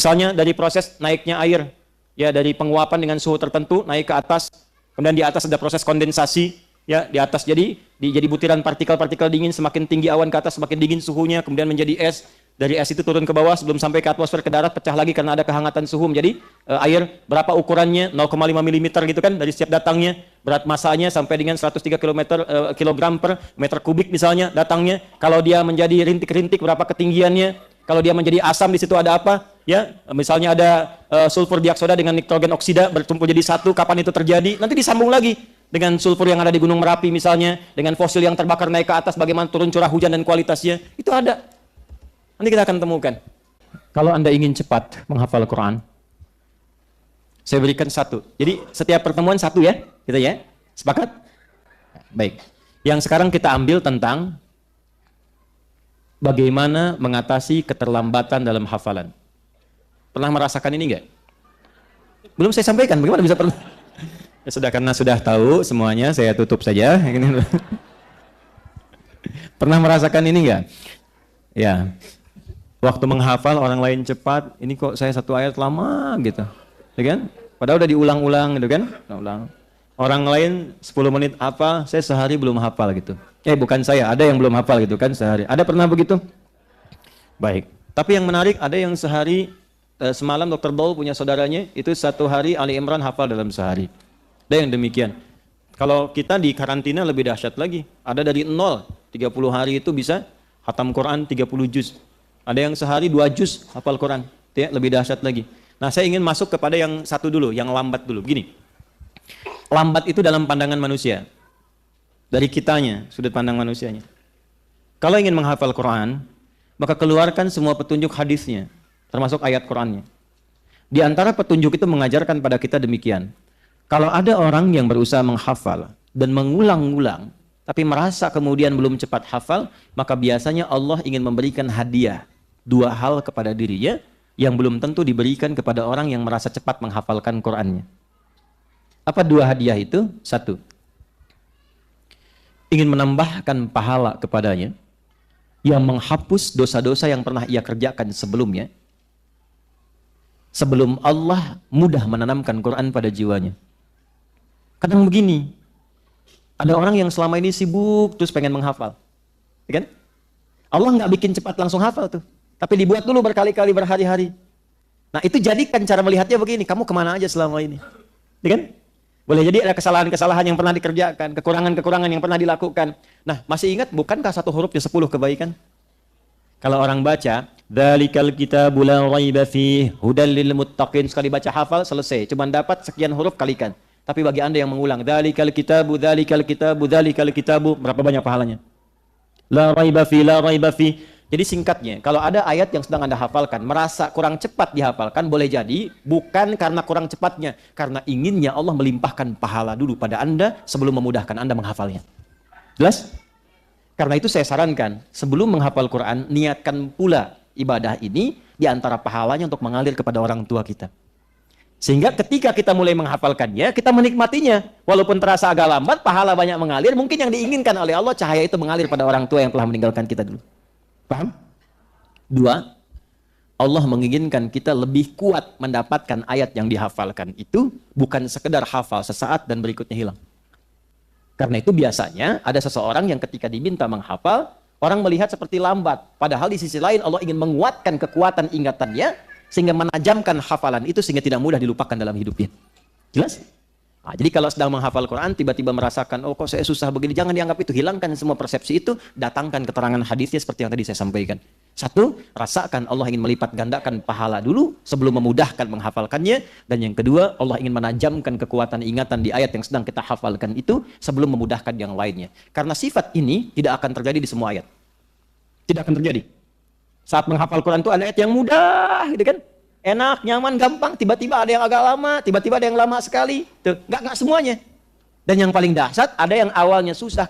Misalnya dari proses naiknya air, ya dari penguapan dengan suhu tertentu naik ke atas, kemudian di atas ada proses kondensasi, ya di atas jadi butiran partikel-partikel dingin, semakin tinggi awan ke atas semakin dingin suhunya, kemudian menjadi es. Dari es itu turun ke bawah sebelum sampai ke atmosfer, ke darat, pecah lagi karena ada kehangatan suhu menjadi air. Berapa ukurannya? 0,5 mm gitu kan dari setiap datangnya. Berat masanya sampai dengan 103 kilogram per meter kubik misalnya datangnya. Kalau dia menjadi rintik-rintik berapa ketinggiannya? Kalau dia menjadi asam di situ ada apa? Ya, misalnya ada sulfur dioksida dengan nitrogen oksida berkumpul jadi satu, kapan itu terjadi? Nanti disambung lagi dengan sulfur yang ada di Gunung Merapi misalnya, dengan fosil yang terbakar naik ke atas, bagaimana turun curah hujan dan kualitasnya. Itu ada. Nanti kita akan temukan. Kalau Anda ingin cepat menghafal Quran, saya berikan satu. Jadi setiap pertemuan satu ya, gitu ya. Sepakat? Baik. Yang sekarang kita ambil tentang bagaimana mengatasi keterlambatan dalam hafalan. Pernah merasakan ini enggak? Belum saya sampaikan, bagaimana bisa pernah? Ya sudah, karena sudah tahu semuanya, saya tutup saja. Pernah merasakan ini enggak? Ya. Waktu menghafal orang lain cepat, ini kok saya satu ayat lama gitu. Ya kan? Padahal udah diulang-ulang gitu kan? Ulang. Orang lain 10 menit hafal, saya sehari belum hafal gitu. Bukan saya, ada yang belum hafal gitu kan sehari. Ada pernah begitu? Baik. Tapi yang menarik, ada yang sehari, semalam Dr. Daul punya saudaranya, itu satu hari Ali Imran hafal dalam sehari. Ada yang demikian. Kalau kita di karantina lebih dahsyat lagi. Ada dari 0, 30 hari itu bisa khatam Quran 30 juz. Ada yang sehari 2 juz hafal Quran. Ya, lebih dahsyat lagi. Nah, saya ingin masuk kepada yang satu dulu, yang lambat dulu. Begini. Lambat itu dalam pandangan manusia. Dari kitanya, sudut pandang manusianya. Kalau ingin menghafal Quran, maka keluarkan semua petunjuk hadisnya, termasuk ayat Qurannya. Di antara petunjuk itu mengajarkan pada kita demikian. Kalau ada orang yang berusaha menghafal dan mengulang-ulang, tapi merasa kemudian belum cepat hafal, maka biasanya Allah ingin memberikan hadiah 2 hal kepada dirinya yang belum tentu diberikan kepada orang yang merasa cepat menghafalkan Qur'annya. Apa 2 hadiah itu? 1, ingin menambahkan pahala kepadanya yang menghapus dosa-dosa yang pernah ia kerjakan sebelumnya, sebelum Allah mudah menanamkan Quran pada jiwanya. Kadang begini, ada orang yang selama ini sibuk terus pengen menghafal, ya kan? Allah nggak bikin cepat langsung hafal tuh, tapi dibuat dulu berkali-kali, berhari-hari. Nah itu jadikan cara melihatnya begini, kamu kemana aja selama ini, ya kan? Boleh jadi ada kesalahan-kesalahan yang pernah dikerjakan, kekurangan-kekurangan yang pernah dilakukan. Nah masih ingat bukankah 1 hurufnya 10 kebaikan? Kalau orang baca, dzalikal kitabu la raiba fihi hudal lil muttaqin, sekali baca hafal selesai, cuma dapat sekian huruf kalikan. Tapi bagi Anda yang mengulang, dzalikal kitabu, dzalikal kitabu, dzalikal kitabu, berapa banyak pahalanya? La raiba fi, la raiba fi. Jadi singkatnya, kalau ada ayat yang sedang Anda hafalkan, merasa kurang cepat dihafalkan, boleh jadi bukan karena kurang cepatnya, karena inginnya Allah melimpahkan pahala dulu pada Anda sebelum memudahkan Anda menghafalnya. Jelas? Karena itu saya sarankan, sebelum menghafal Quran, niatkan pula ibadah ini di antara pahalanya untuk mengalir kepada orang tua kita. Sehingga ketika kita mulai menghafalkannya, kita menikmatinya. Walaupun terasa agak lambat, pahala banyak mengalir, mungkin yang diinginkan oleh Allah, cahaya itu mengalir pada orang tua yang telah meninggalkan kita dulu. Paham? 2, Allah menginginkan kita lebih kuat mendapatkan ayat yang dihafalkan itu, bukan sekedar hafal sesaat dan berikutnya hilang. Karena itu biasanya ada seseorang yang ketika diminta menghafal, orang melihat seperti lambat. Padahal di sisi lain Allah ingin menguatkan kekuatan ingatannya, sehingga menajamkan hafalan itu sehingga tidak mudah dilupakan dalam hidupnya. Jelas? Nah, jadi kalau sedang menghafal Quran, tiba-tiba merasakan, oh kok saya susah begini, jangan dianggap itu, hilangkan semua persepsi itu, datangkan keterangan hadisnya seperti yang tadi saya sampaikan. 1, rasakan Allah ingin melipat gandakan pahala dulu sebelum memudahkan menghafalkannya. Dan yang kedua, Allah ingin menajamkan kekuatan ingatan di ayat yang sedang kita hafalkan itu sebelum memudahkan yang lainnya. Karena sifat ini tidak akan terjadi di semua ayat. Tidak akan terjadi. Saat menghafal Quran itu ada ayat yang mudah, gitu kan? Enak, nyaman, gampang. Tiba-tiba ada yang agak lama, tiba-tiba ada yang lama sekali. Tuh, nggak semuanya. Dan yang paling dahsyat, ada yang awalnya susah,